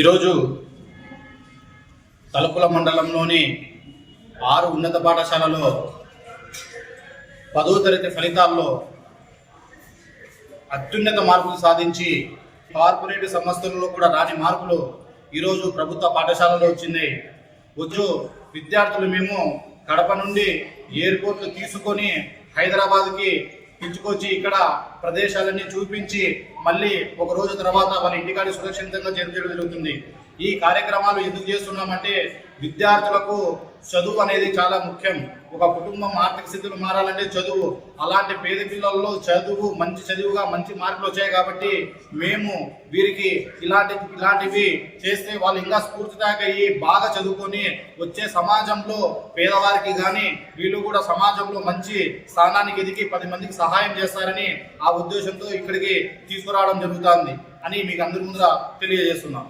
ఈరోజు తలుపుల మండలంలోని 6 ఉన్నత పాఠశాలలో 10వ తరగతి ఫలితాల్లో అత్యున్నత మార్కులు సాధించి కార్పొరేట్ సంస్థలలో కూడా రాని మార్కులు ఈరోజు ప్రభుత్వ పాఠశాలలో వచ్చింది. విద్యార్థులు మేము కడప నుండి ఎయిర్పోర్ట్ తీసుకొని హైదరాబాద్కి పిలుచుకొచ్చి ఇక్కడ ప్రదేశాలన్నీ చూపించి మళ్ళీ ఒక రోజు తర్వాత వాళ్ళ ఇంటికాడి సురక్షితంగా చేర్చడం జరుగుతుంది. ఈ కార్యక్రమాలు ఎందుకు చేస్తున్నామంటే విద్యార్థులకు చదువు అనేది చాలా ముఖ్యం. ఒక కుటుంబం ఆర్థిక స్థితులు మారాలంటే చదువు. అలాంటి పేద పిల్లల్లో చదువు మంచి చదువుగా మంచి మార్కులు వచ్చాయి కాబట్టి మేము వీరికి ఇలాంటివి చేస్తే వాళ్ళు ఇంకా స్ఫూర్తిదాయక అయ్యి బాగా చదువుకొని వచ్చే సమాజంలో పేదవారికి కానీ వీళ్ళు కూడా సమాజంలో మంచి స్థానానికి ఎదిగి 10 మందికి సహాయం చేస్తారని ఆ ఉద్దేశంతో ఇక్కడికి తీసుకురావడం జరుగుతుంది అని మీకు అందరి ముందర తెలియజేస్తున్నాం.